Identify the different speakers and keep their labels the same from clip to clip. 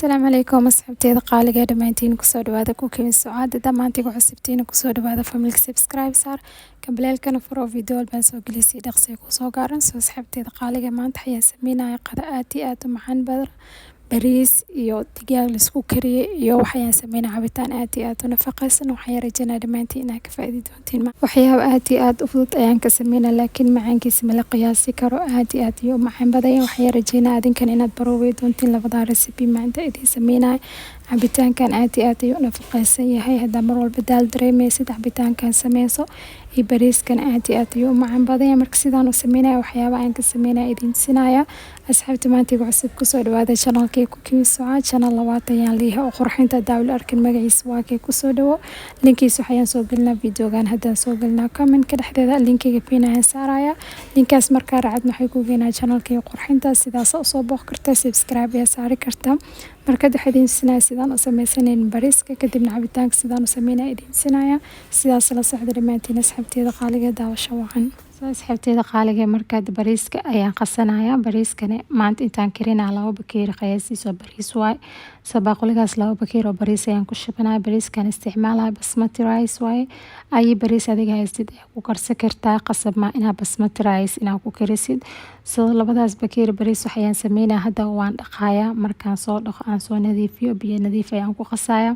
Speaker 1: السلام عليكم أصحابتي qaaliga dhamaantiin kusoo dhawaada kuukeen sucaada dhamaantiin cusubtiin kusoo dhawaada family subscribe saar kambalelkana furo video walbaan soo gelisay dhaqsi ku soo gaaran soo asxaabteeda qaaliga maanta ayaa sameynaya qada aad iyo aad u macaan badan bariis iyo digaag la isku kariyay iyo waxaan sameynaa cabitaan aad iyo aad u nafaqaysan waxaan rajaynaa dhamaantiin inaad ka faa'iidi doontiin waxyaabo aad iyo aad u fudud ayaan ka sameynaa laakiin macaankiisa ma la qiyaasi karo aad iyo aad iyo macaan badan waxaan rajaynaa adinkan inaad baroobay doontiin labada recipe maanta idin sameynaa cabitaankan aad iyo aad ayuu nafaqaysan yahay hadda mar walba daal dareemaysid cabitaankan sameyso iyo bariiskan aad iyo aad ayuu macaan badan marka sidaan u sameynaa waxyaabo aan ka sameynaa idin sinaya asxaabta maanta cusub kusoo dhawaada channelkii kuukeen sucaad channel labaad ayaan leeyahay oo qurxinta daawil arkin magaciisa waa kee kusoo dhawo linkiisa waxaan soo gelinaa videogan hadda soo gelinaa comment ka dhexdeeda linkiga fiinayaan saaraya linkaas markaa raacad maxay ku geenaa channelkii qurxinta sidaas oo soo booq kartaa subscribe ya saari kartaa marka idin sinaa sidaan u sameysanayn bariiska kadibna cabitaanka sidaan u sameynaa idin sinaya sidaas la socda dhamaantiin asxaabteeda qaaliga daawasho wacan asxaabteeda qaaliga markaad bariiska ayaan qasanaya bariiskana maanta intaan karinaa 2 bakeeri qiyaasiisa bariis waay sabaqligaas 2 bakeeri oo bariis ayaan ku shubanaa bariiskan isticmaalaa basmati rice waay ay bariis adiga haysid ku karsan kartaa qasab ma ina basmati rice ina ku karisid soo labadaas bakeeri bariis waxaan sameynaa hadda waan dhaqaaya markaan soo dhaqo aan soo nadiifiyo biyo nadiif ayaan ku qasaya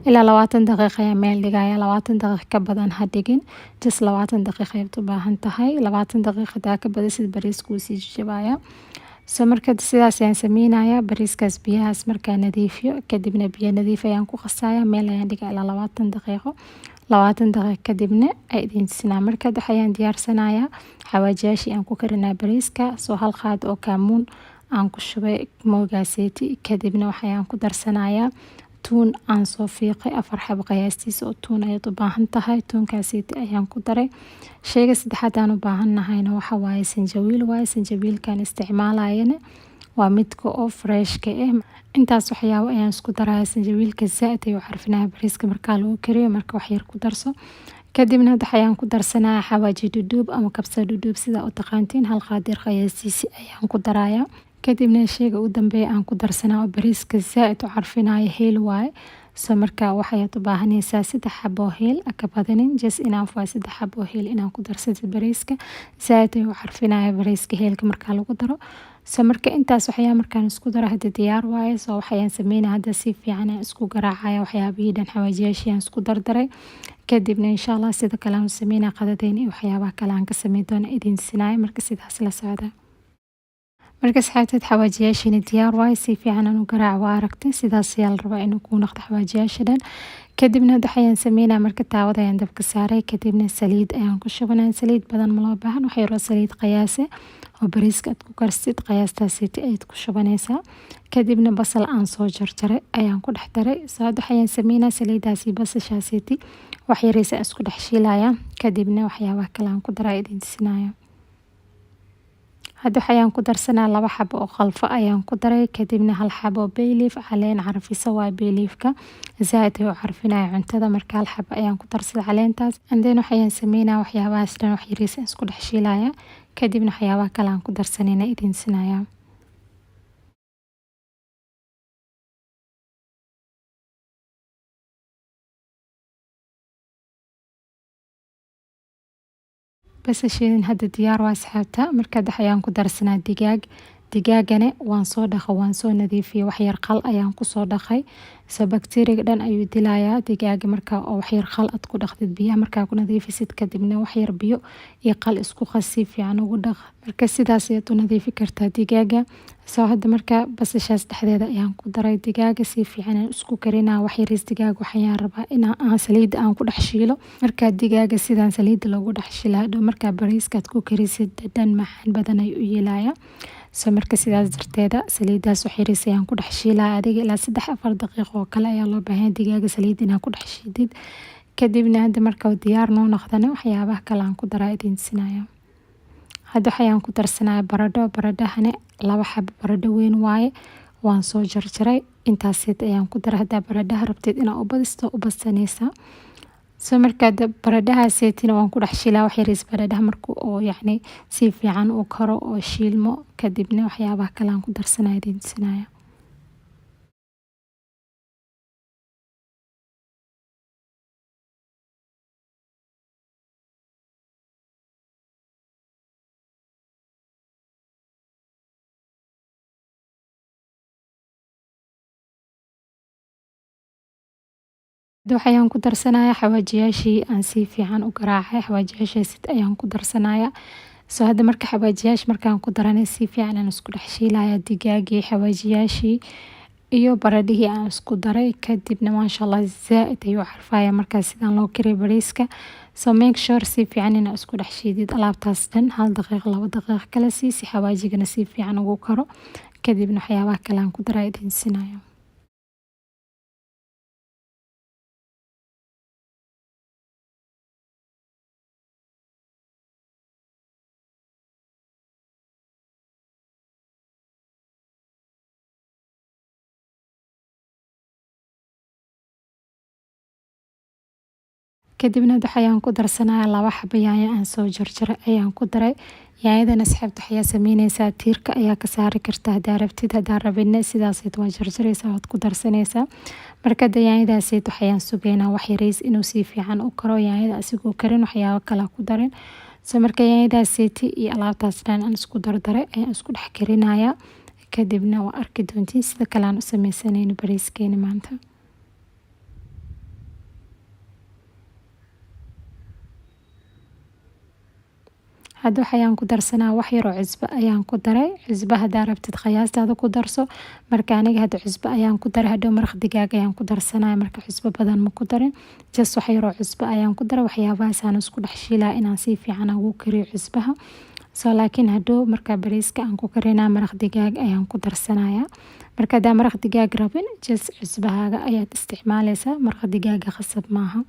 Speaker 1: ilaa 20 daqiiqo ayaan meel dhigaya 20 daqiiqo ka badan ha dhigin just 20 daqiiqo ay u baahan tahay 20 daqiiqo daa ka badisid bariisku sii jabaya soo markaad sidaas ayaan sameynaya bariiskaas biyahaas markaan nadiifiyo kadibna biyo nadiif ayaan ku qasaya meel ayaan dhigaa ilaa 20 daqiiqo 20 daqiiqo kadibna ay idin sinaa markaad waxaan diyaarsanaya xawaajiyaashii aan ku karinaa bariiska soo hal qaad oo kaamuun aan ku shubay moogaaseti kadibna waxaan ku darsanaya tuun aan soo fiiqay 4 xabo qiyaastiisa oo tuun ay u baahan tahay tuunkaaseti ayaan ku daray shayga saddexaad aan u baahanahayna waxa waaye sanjabiilkan isticmaalayana waa midka oo fresh ka ah intaas waxyaabo ayaan isku daraa sanjabiilka zaad ay u xarfinaha bariiska marka lagu kariyo marka wax yar ku darso kadibna waxaan ku darsanaa xawaaji duduub ama kabsar duduub sida u taqaantiin hal qaadir qiyaastiisa ayaan ku daraya kadibna shayga u dambeeya aan ku darsanaa bariiska zaad u xarfinayo heel waay soo marka waxaad u baahanaysaa 3 xabo heel ka badanin just enough waa 3 xabo heel inaan ku darsato bariiska zaad u xarfinayo bariiska heelka marka lagu daro soo marka intaas waxaan markaan isku daro hadda diyaar waaye soo waxaan sameynaa hadda si fiican isku garaacaya waxyaabihii dhan xawaajiyaashii isku dardaray kadibna insha Allah sida kale aan sameynaa qadadeen iyo waxyaabaha kale aan ka sameyn doona idin sinaayo marka sidaas la socda marka saxaabteed xawaajiyaashina diyaar waay si fiican aan u garaac waa aragtay sidaas ayaa la rabaa inuu ku noqdo xawaajiyaashadan kadibna waxaan sameynaa marka taawada ayaan dabka saaray kadibna saliid ayaan ku shubanaa saliid badan ma loo baahan wax yar oo saliid qiyaas oo bariiska aad ku karsid qiyaastaasiti aad ku shubanaysaa kadibna basal aan soo jarjaray ayaan ku dhex daray saad waxaan sameynaa saliidaasi basashaasiti wax yaraysa isku dhex shiilaya kadibna waxyaabaha kale aan ku daraa idin sinaayo hadda waxaan ku darsanaa 2 xabo oo khalfo ayaan ku daray kadibna 1 xabo bay leaf caleen carfisa waa bay leafka zaad ay u carfinaya cuntada marka 1 xabo ayaan ku darsaday caleentaas andeen waxaan sameynaa waxyaabahaas dhan wax yaraysa isku dhex shiilaya kadibna waxyaabaha kale aan ku darsanayna idin sinaya basashiin hadda diyaar waa asxaabta marka waxaan ku darsanaa digaagana waan soo dhaqay waan soo nadiifiyay wax yar qal ayaan ku soo dhaqay soo bakteeriga dhan ayuu dilayaa digaaga marka oo wax yar qal aad ku dhaqdid biyaha marka ku nadiifisid kadibna wax yar biyo iyo qal isku qasi fiican ugu dhaq marka sidaas aad u nadiifi kartaa digaaga soo hadda marka basashaas dhexdeeda ayaan ku daray digaaga si fiican aan isku karinaa wax yar digaag waxaan rabaa in aan saliid aan ku dhex shiilo marka digaaga sidaan saliid loogu dhex shiilaa marka bariiska aad ku karisid dhadhan macaan badan ay u yeelaya soo marka sidaas darteeda saliidaas wax yaraysa ayaan ku dhex shiilaa adiga ilaa 3-4 daqiiqo oo kale ayaa loo baahan digaaga saliid inaan ku dhex shiidid kadibna hadda marka diyaar noo noqdana waxyaabaha kale aan ku daraa idin sinaayo hadda waxaan ku darsanaa baradhahana 2 xabo baradho weyn waaye waan soo jarjaray intaas ayaan ku daraa hadda baradhaha rabtid inaad u badisto u badsanaysaa soo marka baradhahaasina waan ku dhex shiilaa wax yariis baradhaha markuu oo yacni si fiican u karo oo shiilmo kadibna waxyaabaha kale aan ku darsanaa idin sinaayo waxayaan ku darsanayaa xawaajiyaashii aan si fiican u garaacay xawaajiyaashaasi ayaan ku darsanayaa hadda marka xawaajiyaasha markaan ku daranay si fiican aan isku dhex shiilayaa digaagii xawaajiyaashii iyo baradhihii aan isku daray kadibna maasha Allah zaaid ayuu carfayaa markaas sidaan loo kariyo bariiska make sure si fiican inaad isku dhex shiidid alaabtaas dhan 1 daqiiqo 2 daqiiqo kala si xawaajigana si fiican ugu karo kadibna waxyaabaha kale aan ku daray idin siinayo kadibna waxayaan ku darsanayaa 2 xabo yaanyo aan soo jarjaray ayaan ku daray yaanyadana asxaabta waxaa sameynaysaa tiirka ayaa ka saari kartaa hadaa rabtid hadaa rabina sidaas waa jarjaraysaa waad ku darsanaysaa marka yaanyadaas waxayaan sugaynaa wax yariis inuu si fiican u karo yaanyada asigoo karin waxyaabo kale ku darin marka yaanyadaas iyo alaabtaas dhan aan isku dardaray ayaan isku dhex karinayaa kadibna waa arki doontiin sida kale aan u sameysanayno bariiskeena maanta hadda waxayaan ku darsanaa wax yar oo cusbo ayaan ku daray cusbo hadaa rabtid qiyaastaada ku darso marka aniga hadda cusbo ayaan ku daray hadhow maraq digaag ayaan ku darsanaya marka cusbo badan ma ku darin just wax yar oo cusbo ayaan ku daray waxyaabahaas aan isku dhex shiilaa inaan si fiican ugu kariyo cusbaha laakiin hadhow marka bariiska aan ku karinaa maraq digaag ayaan ku darsanaya marka hadaa maraq digaag rabin just cusbahaaga ayaad isticmaalaysaa maraq digaaga khasab maaha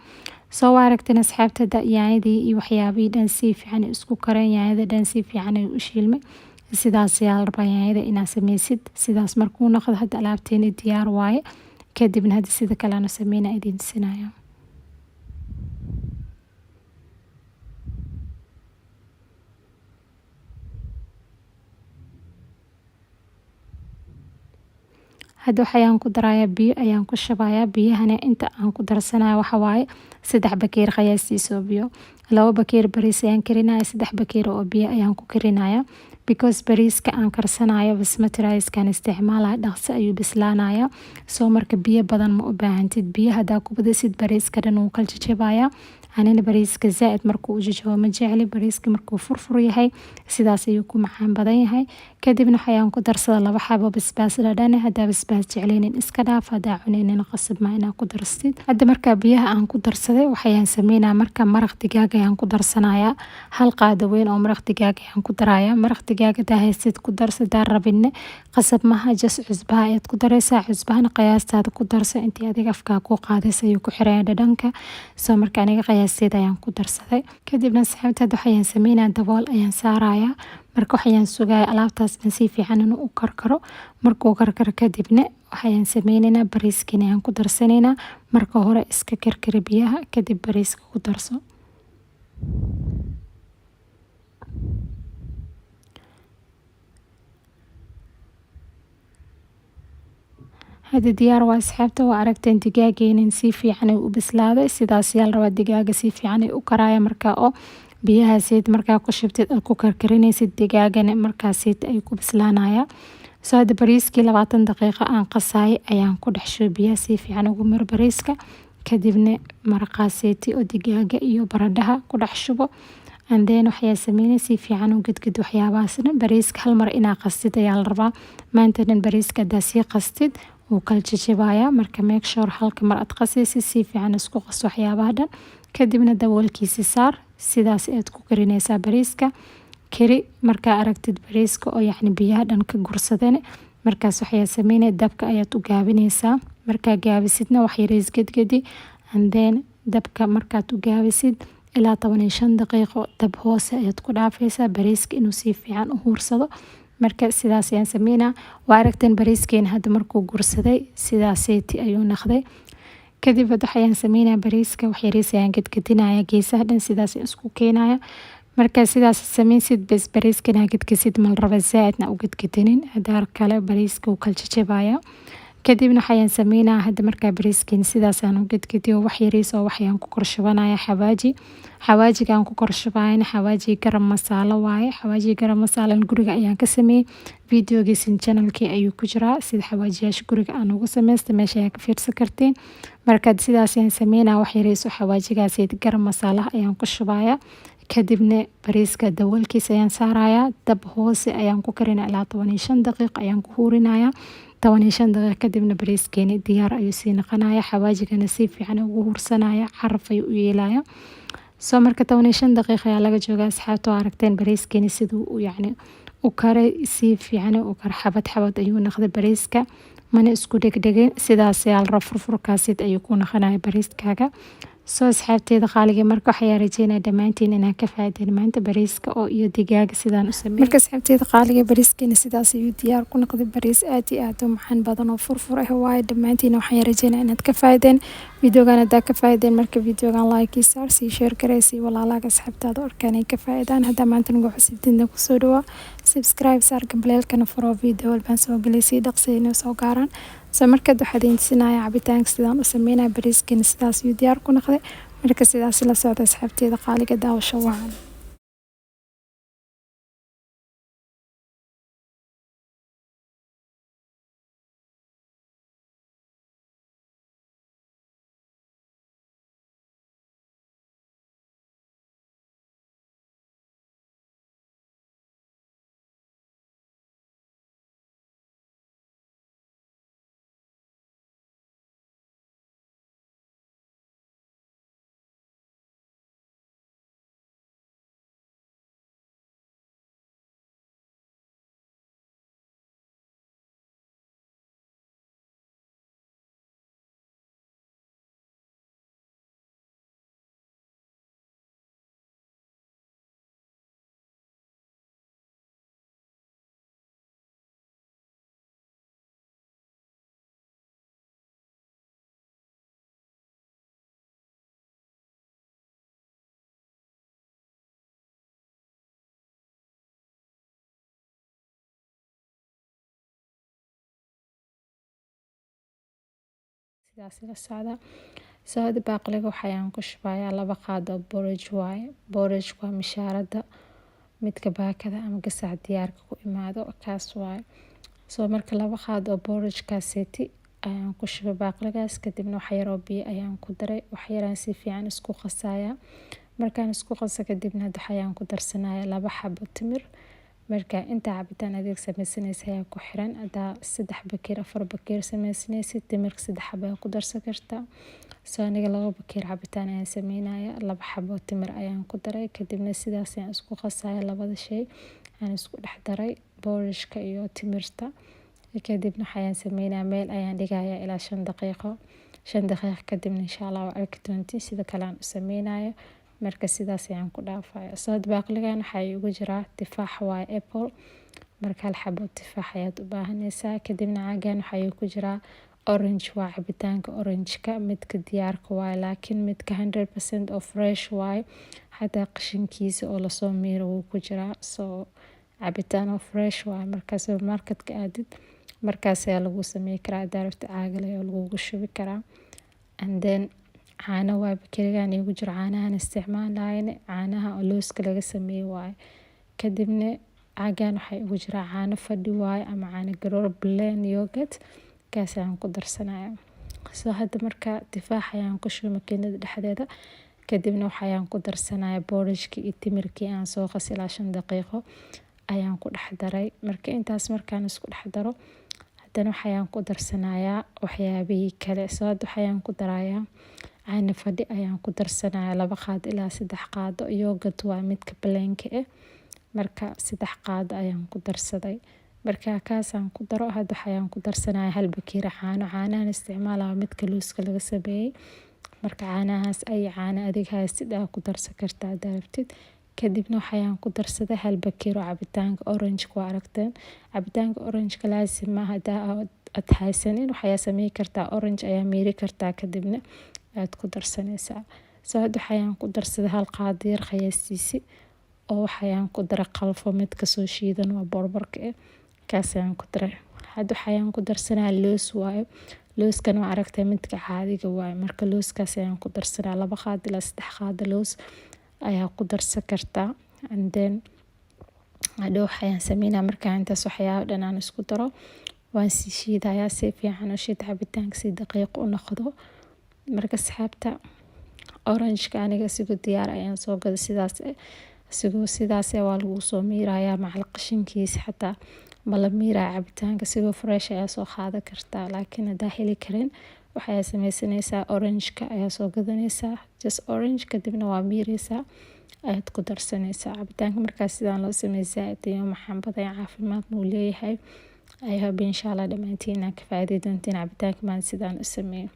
Speaker 1: waa aragteen asxaabta yaanyadii iyo waxyaabihii dhan si fiican isku kareen yaanyada dhan si fiican ay u shiilmay sidaas ayaa la rabaa yaanyada inaad sameysid sidaas markuu noqdo hadda alaabteeni diyaar waaye kadibna hadda sida kale aan sameynaa idin tusinayaa hadda waxayaan ku darayaa biyo ayaan ku shubayaa biyahana inta aan ku darsanayo waxa waaye 3 bakeeri qiyaastiisa oo biyo 2 bakeeri bariis ayaan karinayaa 3 bakeeri oo biyo ayaan ku karinayaa because bariiska aan karsanayo basmati rice kan isticmaalayo dhaqso ayuu bislaanayaa marka biyo badan ma u baahantid biyo hadaa ku badisid bariiska dhan wuu kala jajabayaa anina bariiska zaaid markuu u jajabo ma jecli bariiska markuu furfur yahay sidaas ayuu ku macaan badan yahay kadibna waxayaan ku darsadaa 2 xabo basbaas dhadhan hadaa basbaas jecleynin iska dhaaf hadaa cuneynin qasab ma inaad ku darsid hadda marka biyaha aan ku darsaday waxayaan sameynaa marka maraq digaag ayaan ku darsanayaa 1 qaado weyn oo maraq digaag ayaan ku darayaa maraq digaag hadaa haysid ku darso hadaa rabin qasab maaha just cusbaha ayaad ku daraysaa cusbahana qiyaastaada ku darso intii adiga afkaa ku qaadaysa ayuu ku xiran dhadhanka marka aniga qiyaasteeda ayaan ku darsaday kadibna asxaabta waxayaan sameynaa dabool ayaan saarayaa marka waxayaan sugayaa alaabtaas dhan si fiican inuu u karkaro markuu karkaro kadibna waxayaan sameynaynaa bariiskana ayaan ku darsanaynaa marka hore iska karkari biyaha kadib bariiska ku darso hadda diyaar waa asxaabta waa aragteen digaageena si fiican u bislaaday sidaas ayaa la rabaa digaaga si fiican u karaya marka oo biyahaas markaa ku shubtid ku karkarinaysid digaagana markaas ay ku bislaanaya hadda bariiskii 20 daqiiqo aan qasay ayaan ku dhex shubay biyaha si fiican ugu mar bariiska kadibna maraqaaseeti oo digaaga iyo baradhaha ku dhex shubo waxyaa sameynay si fiican u gadgad waxyaabahaas dhan bariiska hal mar inaa qastid ayaa la rabaa maanta dhan bariiska hadaa sii qastid wuu kala jajabayaa marka make sure halka mar aad qasaysid si fiican isku qas waxyaabaha dhan kadibna daboolkiisa saar sidaas aad ku karinaysaa bariiska kari markaa aragtid bariiska oo yacni biyaha dhan ka gursadeen markaas waxyaa sameynay dabka ayaad u gaabinaysaa markaa gaabisidna wax yariis gadgadi dabka markaad u gaabisid ilaa 15 daqiiqo dab hoose ayaad ku dhaafaysaa bariiska inuu si fiican u huursado marka sidaas ayaan sameynaa waa aragteen bariiskeena hadda markuu gursaday sidaaseeti ayuu noqday kadib waxayaan sameynaa bariiska wax yariis ayaan gadgadinayaa geesaha dhan sidaas isku keenaya marka sidaas sameysid bas bariiskana gadgasid mal raba zaaidna u gadgadinin hadaa kale bariiska uu kala jajabayaa kadibna waxaan sameynaa hadda markaa bariiskeena sidaasaan u gedgediyo wax yariis oo waxaan ku korshubanaya xawaajigaan ku korshubayna xawaaji garam masaalo waaye xawaaji garam masaalan guriga ayaan ka sameeyay videogiisin channelkii ayuu ku jiraa sida xawaajiyaasha guriga aan ugu sameystay meesha ayaa ka fiirsan kartiin markaad sidaas ayaan sameynaa wax yariis oo xawaajigaas garam masaalaha ayaan ku shubaya kadibna bariiska daboolkiisa ayaan saaraya dab hoose ayaan ku karinaa ilaa 15 daqiiqo ayaan ku hurinaya 15 daqiiqo kadibna bariiskeeni diyaar ayuu sii noqonaya xawaajigana si fiican ugu hursanaya caraf ayuu u yeelaya soo marka 15 daqiiqo ayaa laga joogaa asxaabta oo aragteen bariiskeeni siduu yacni u karay si fiican u kar xabad ayuu noqday bariiska mana isku dhegdhegin sidaas ayaa la furfurkaasid ayuu ku noqonaya bariiskaaga soo asxaabteeda qaaliga marka waxaan rajeynaa dhamaantiin inaan ka faa'iideyno maanta bariiska oo iyo digaaga sidaan u sameeyay marka asxaabteeda qaaliga bariiskeena sidaas ayuu diyaar ku noqday bariis aad iyo aad u macaan badan oo furfur ah waaye dhamaantiin waxaan rajeynaa inaad ka faa'iideen videogan hadda ka faa'iideen marka videogan like saar si share gareysay walaalaaga asxaabtaada arkaan ay ka faa'iidaan hadda maanta nagu cusubtiina ku soo dhawa subscribe saar gambaleelkana furo video walbaan soo galeysay dhaqsiina soo gaaran soo markaad waxaad intisinaya cabitaanka sidaan u sameynaa bariiskeena sidaas ayuu diyaar ku noqday marka sidaas la socda asxaabteeda qaaliga daawasho wacan sidaas la socda soo hada baaqiga waxaan ku shubayaa 2 qaado porridge waaye porridge waa mishaarada midka baakada ama gasac diyaarka ku imaado kaas waaye soo marka 2 qaado porridge kaaseti ayaan ku shubay baaqigaas kadibna wax yar oo biyo ayaan ku daray wax yaraan si fiican isku qasaya markaan isku qaso kadibna waxaan ku darsanayaa 2 xabo timir marka inta cabitaan adeeg samaysanaysa ayaa ku xiran hadaa 3 bakeer 4 bakeer samaysanaysid timirka 3 xabo ku darsan kartaa soo aniga 2 bakeer cabitaan ayaan sameynaya 2 xabo timir ayaan ku daray kadibna sidaas ayaan isku qasaya labada shay aan isku dhex daray porridge-ka iyo timirta kadibna waxaan sameynaa meel ayaan dhigayaa ilaa 5 daqiiqo 5 daqiiqo kadibna insha Allah waa arki doontiin sida kale aan u sameynayo marka sidaas ayaan ku dhaafaya soo baaqigan waxa ugu jira tufaax waa apple marka hal xabo tufaax ayaad u baahanaysaa kadibna caagan waxa ku jira orange waa cabitaanka orange-ka midka diyaarka waa laakiin midka 100% of fresh waa hadaa qashinkiisa oo la soo miiro uu ku jira soo cabitaan oo fresh waa marka supermarket-ka aadid markaas ayaa lagu sameey karaa daarafta caagale oo lagu shubi karaa and then caano waa bakerigan igu jira caanahan isticmaalayna caanaha oo looska laga sameeyay waay kadibna caagan waxa igu jira caano fadhi waay ama caano garoor plain yogurt kaas aan ku darsanaya soo hadda marka tufaax ayaan ku shubay makiinada dhexdeeda kadibna waxaan ku darsanaya porridge-ki iyo timirkii aan soo qasay ilaa 5 daqiiqo ayaan ku dhex daray marka intaas markaan isku dhex daro hadana waxaan ku darsanayaa waxyaabihii kale soo hadda waxaan ku darayaa caano fadhi ayaan ku darsanayaa 2 qaado ilaa 3 qaado yogurt waa midka plain-ka ah marka 3 qaado ayaan ku darsaday marka kaas aan ku daro hadda waxaan ku darsanayaa 1 bakeer caanahan isticmaalaa midka looska laga sameeyay marka caanahaas ay caano adig haysid aad ku darsan kartaa daarabtid kadibna waxaan ku darsaday 1 bakeer cabitaanka orange ku aragteen cabitaanka orange ka laazim ma hadaa aad haysanin waxaa sameey kartaa orange ayaa miiri kartaa kadibna aad ku darsanaysaa soo hadda waxaan ku darsaday 1 qaado yar khayaastiisi oo waxaan ku daray qalfo midka soo shiidan waa borbarka kaas ayaan ku daray hadda waxaan ku darsanaa loos waaye. Looskan waa aragtay midka caadiga waaye. Marka looskaas ayaan ku darsanaa 2 qaado ilaa 3 qaado loos ayaa ku darsan kartaa. And then hadda waxaan sameynaa markaan intaas waxyaabo dhan aan isku daro waan sii shiidayaa si fiican oo shiid cabitaanka si daqiiq u noqdo. Marka asxaabta orange-ka aniga sigoo diyaar ayaan soo gaday sidaas waa lagu soo miirayaa macal qashinkiisa xataa mala miiraa cabitaanka sigoo fresh ayaa soo qaadan kartaa. laakiin hadaa heli karin waxay sameysanaysaa orange-ka ayaa soo gadanaysaa just orange kadibna waa miiraysaa ayaad ku darsanaysaa cabitaanka. markaas sidaan loo sameeyaa iyo maxaan badan caafimaad uu leeyahay. I hope inshallah dhamaantiin ka faa'iido doontiin cabitaanka maan sidaan u sameeyo.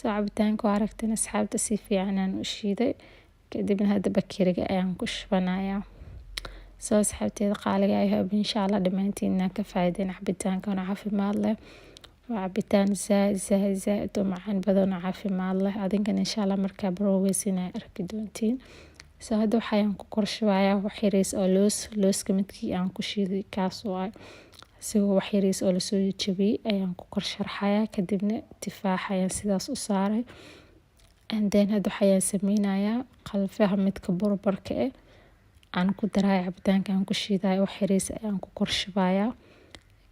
Speaker 1: cabitaanka waa aragteen asxaabta si fiican aan u shiiday kadibna hadda bakeriga ayaan ku shubanayaa. asxaabteeda qaaliga I hope inshallah dhamaantiin ka faa'iideen cabitaanka oo caafimaad leh. waa cabitaan zaaid oo macaan badan oo caafimaad leh. adinkana inshallah markaa baroweysin ay arki doontiin. hadda waxaan ku korshayaa wax yariis oo looska midkii aan ku shiiday kaas waa sigoo wax yariis oo la soo jabiyay ayaan ku korsharxayaa kadibna tifaax ayaan sidaas u saaray. and then hadda waxaan sameynayaa qalfaha midka burburka aan ku daray cabitaanka aan ku shiiday wax yariis ayaan ku korshabayaa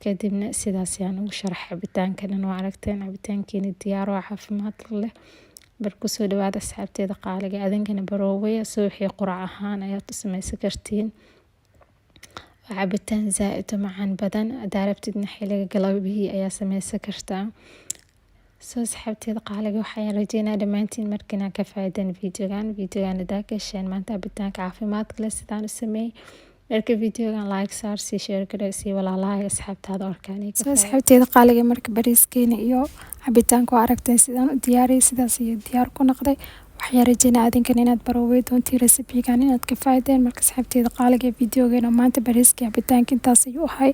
Speaker 1: kadibna sidaas ayaan ugu sharaxay cabitaankan waa aragteen cabitaankeena diyaar oo caafimaad leh. barku soo dhawaada asxaabteeda qaaliga adinkana barowaya soo wixii quraac ahaan ayaad u sameysan kartiin. cabitaan zaaid oo macaan badan hadaa rabtidna xiliga galabihii ayaa sameysan kartaa. asxaabteeda qaaliga waxaan rajeynayaa dhamaantiin markina ka faa'iideen videogan hadaa ka hesheen maanta cabitaanka caafimaad leh sidaan u sameeyay. marka videogan like saar si share gareey si walaalaha asxaabtaada orkaanay. asxaabteeda qaaliga marka bariiskeena iyo cabitaanka waa aragteen sidaan u diyaariyay sidaas iyo diyaar ku noqday. waxaan rajeynayaa adinkan inaad barowey doontiin recipe-gan inaad ka faa'iideen. marka asxaabteeda qaaliga videogeena maanta bariiska cabitaanka intaas ayuu ahay.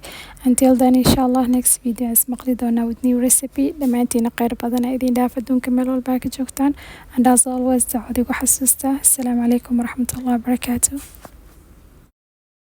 Speaker 1: until then inshallah next video is maqli doonaa with new recipe. dhamaantiin khayr badan idin dhaaf adduunka meel walba ka joogtaan. and as always daawadigu xasuusta. assalaamu calaykum waraxmatullaahi wabarakaatuh.